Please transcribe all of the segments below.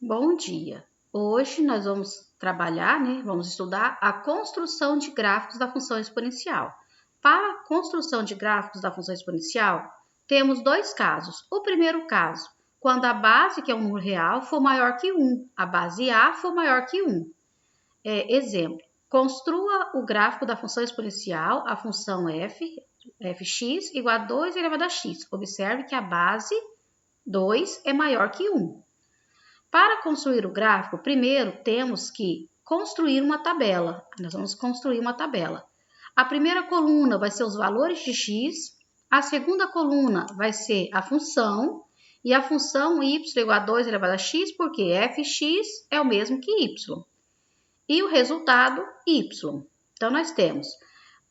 Bom dia! Hoje nós vamos trabalhar, vamos estudar a construção de gráficos da função exponencial. Para a construção de gráficos da função exponencial, temos dois casos. O primeiro caso, quando a base, que é um número real, for maior que 1, a base A for maior que 1. Exemplo, construa o gráfico da função exponencial, a função fx igual a 2 elevado a x. Observe que a base 2 é maior que 1. Para construir o gráfico, primeiro temos que construir uma tabela. Nós vamos construir uma tabela. A primeira coluna vai ser os valores de x, a segunda coluna vai ser a função, e a função y igual a 2 elevado a x, porque fx é o mesmo que y. E o resultado, y. Então, nós temos,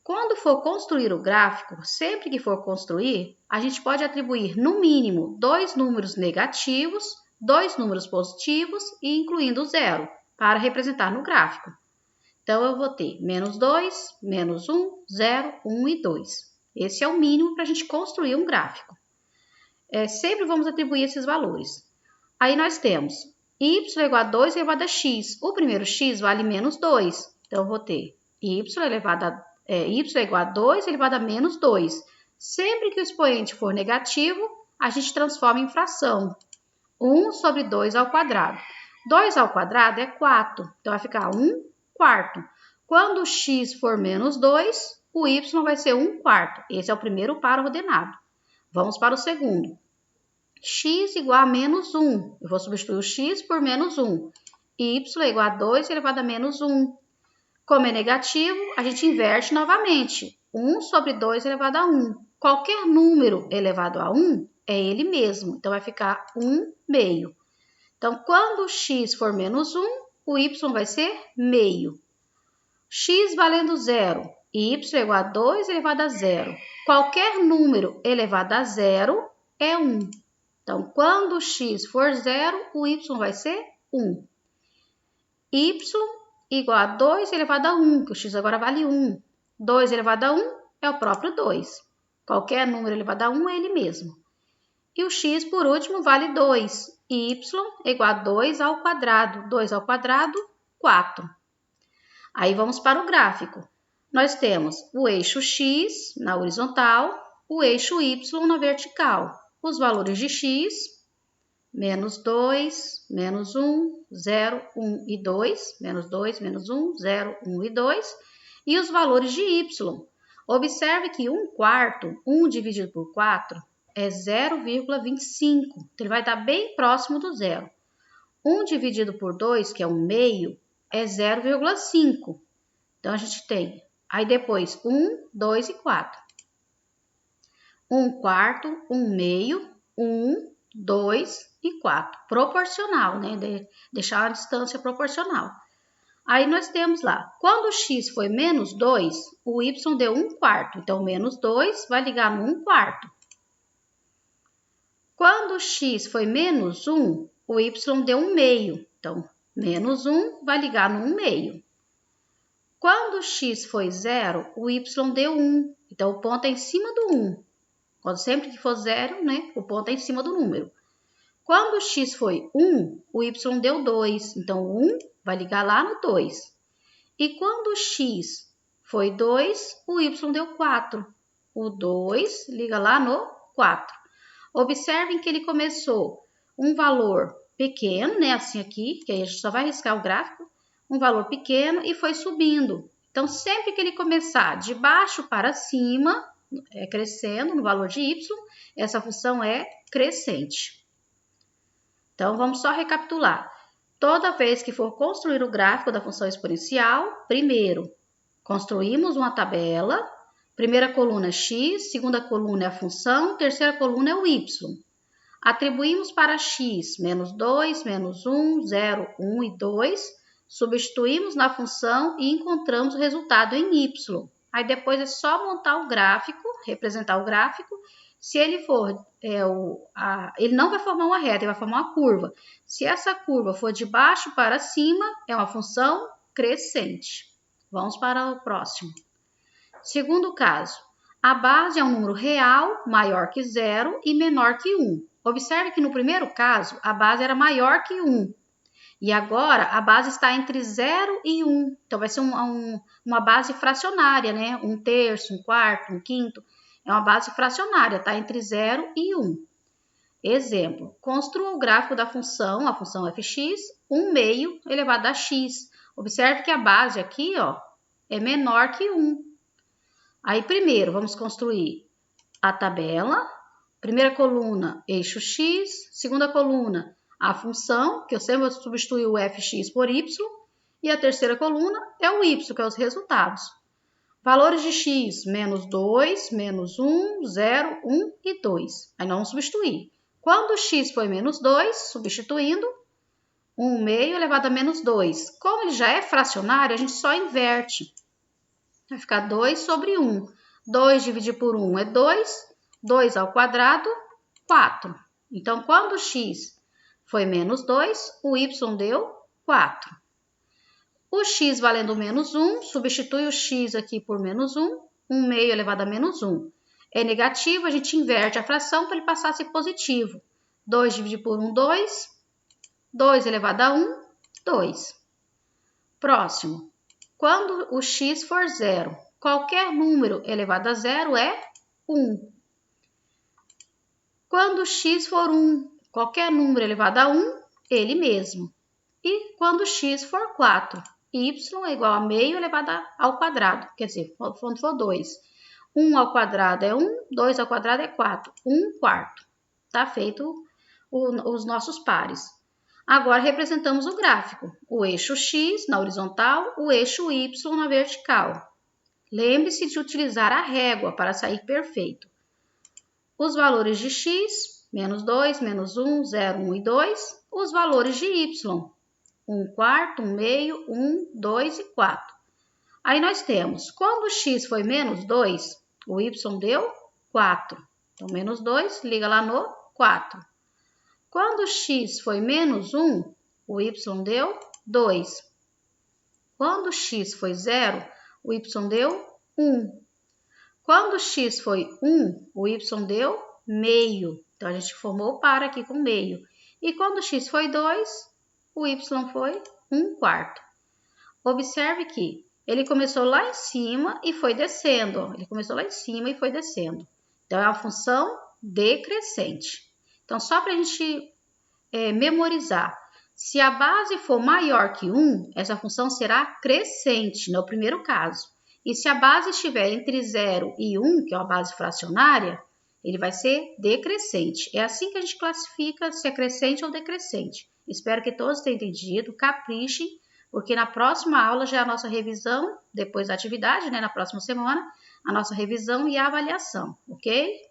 quando for construir o gráfico, sempre que for construir, a gente pode atribuir, no mínimo, dois números negativos, dois números positivos e incluindo o zero, para representar no gráfico. Então, eu vou ter menos 2, menos 1, 0, 1 e 2. Esse é o mínimo para a gente construir um gráfico. Sempre vamos atribuir esses valores. Aí, nós temos y igual a 2 elevado a x. O primeiro x vale menos 2. Então, eu vou ter y igual a 2 elevado a menos 2. Sempre que o expoente for negativo, a gente transforma em fração. 1 sobre 2 ao quadrado. 2 ao quadrado é 4, então vai ficar 1 quarto. Quando o x for menos 2, o y vai ser 1 quarto. Esse é o primeiro par ordenado. Vamos para o segundo. X igual a menos 1. Eu vou substituir o x por menos 1. Y igual a 2 elevado a menos 1. Como é negativo, a gente inverte novamente. 1 sobre 2 elevado a 1. Qualquer número elevado a 1 é ele mesmo. Então, vai ficar 1 meio. Então, quando x for menos 1, o y vai ser meio. X valendo 0. Y igual a 2 elevado a 0. Qualquer número elevado a 0 é 1. Então, quando x for 0, o y vai ser 1. Y igual a 2 elevado a 1, que o x agora vale 1. 2 elevado a 1 é o próprio 2. Qualquer número elevado a 1 é ele mesmo. E o x, por último, vale 2. Y igual a 2 ao quadrado. 2 ao quadrado, 4. Aí vamos para o gráfico. Nós temos o eixo x na horizontal, o eixo y na vertical. Os valores de x, menos 2, menos 1, 0, 1 e 2. Menos 2, menos 1, 0, 1 e 2. E os valores de y. Observe que 1 quarto, 1 dividido por 4, é 0,25. Então, ele vai dar bem próximo do zero. 1 dividido por 2, que é 1 meio, é 0,5. Então, a gente tem, aí depois, 1, 2 e 4. 1 quarto, 1 meio, 1, 2 e 4. Proporcional, deixar a distância proporcional. Aí, nós temos lá, quando o x foi menos 2, o y deu 1 quarto. Então, menos 2 vai ligar no 1 quarto. Quando o x foi menos 1, o y deu 1 meio. Então, menos 1 vai ligar no 1 meio. Quando o x foi 0, o y deu 1. Então, o ponto é em cima do 1. Sempre que for 0, o ponto é em cima do número. Quando o x foi 1, o y deu 2. Então, o 1 vai ligar lá no 2. E quando o x foi 2, o y deu 4. O 2 liga lá no 4. Observem que ele começou um valor pequeno, assim aqui, que aí a gente só vai riscar o gráfico, um valor pequeno e foi subindo. Então, sempre que ele começar de baixo para cima, crescendo no valor de y, essa função é crescente. Então, vamos só recapitular. Toda vez que for construir o gráfico da função exponencial, primeiro, construímos uma tabela. Primeira coluna é x, segunda coluna é a função, terceira coluna é o y. Atribuímos para x menos 2, menos 1, 0, 1 e 2. Substituímos na função e encontramos o resultado em y. Aí depois é só montar o gráfico, representar o gráfico. Se ele for, ele não vai formar uma reta, ele vai formar uma curva. Se essa curva for de baixo para cima, é uma função crescente. Vamos para o próximo. Segundo caso, a base é um número real maior que 0 e menor que 1. Observe que no primeiro caso, a base era maior que 1. E agora a base está entre 0 e 1. Então vai ser uma base fracionária, né? 1/3, 1/4, 1/5. É uma base fracionária, está entre 0 e 1. Exemplo, construa o gráfico da função, a função fx, 1/2 elevado a x. Observe que a base aqui, ó, é menor que 1. Aí, primeiro, vamos construir a tabela. Primeira coluna, eixo x. Segunda coluna, a função, que eu sempre vou substituir o fx por y. E a terceira coluna é o y, que é os resultados. Valores de x, menos 2, menos 1, 0, 1 e 2. Aí nós vamos substituir. Quando x foi menos 2, substituindo, 1/2 elevado a menos 2. Como ele já é fracionário, a gente só inverte. Vai ficar 2 sobre 1. 2 dividido por 1 é 2. 2 ao quadrado, 4. Então, quando x foi menos 2, o y deu 4. O x valendo menos 1, substitui o x aqui por menos 1. 1/2 elevado a menos 1. É negativo, a gente inverte a fração para ele passar a ser positivo. 2 dividido por 1, 2. 2 elevado a 1, 2. Próximo. Quando o x for 0, qualquer número elevado a 0 é 1. Quando x for 1, qualquer número elevado a 1, ele mesmo. E quando x for 4, y é igual a meio elevado ao quadrado, quer dizer, quando for 2. 1 ao quadrado é 1, 2 ao quadrado é 4, 1/4. Tá feito os nossos pares. Agora representamos o gráfico, o eixo x na horizontal, o eixo y na vertical. Lembre-se de utilizar a régua para sair perfeito. Os valores de x, menos 2, menos 1, 0, 1 e 2. Os valores de y, 1/4, 1/2, 1, 2 e 4. Aí nós temos, quando x foi menos 2, o y deu 4. Então, menos 2, liga lá no 4. Quando x foi menos 1, o y deu 2. Quando x foi 0, o y deu 1. Quando x foi 1, o y deu meio. Então, a gente formou o par aqui com meio. E quando x foi 2, o y foi 1/4. Observe que ele começou lá em cima e foi descendo. Ó. Ele começou lá em cima e foi descendo. Então, é uma função decrescente. Então, só para a gente memorizar. Se a base for maior que 1, essa função será crescente, no primeiro caso. E se a base estiver entre 0 e 1, que é uma base fracionária, ele vai ser decrescente. É assim que a gente classifica se é crescente ou decrescente. Espero que todos tenham entendido, caprichem, porque na próxima aula já é a nossa revisão, depois da atividade, né, na próxima semana, a nossa revisão e a avaliação, ok?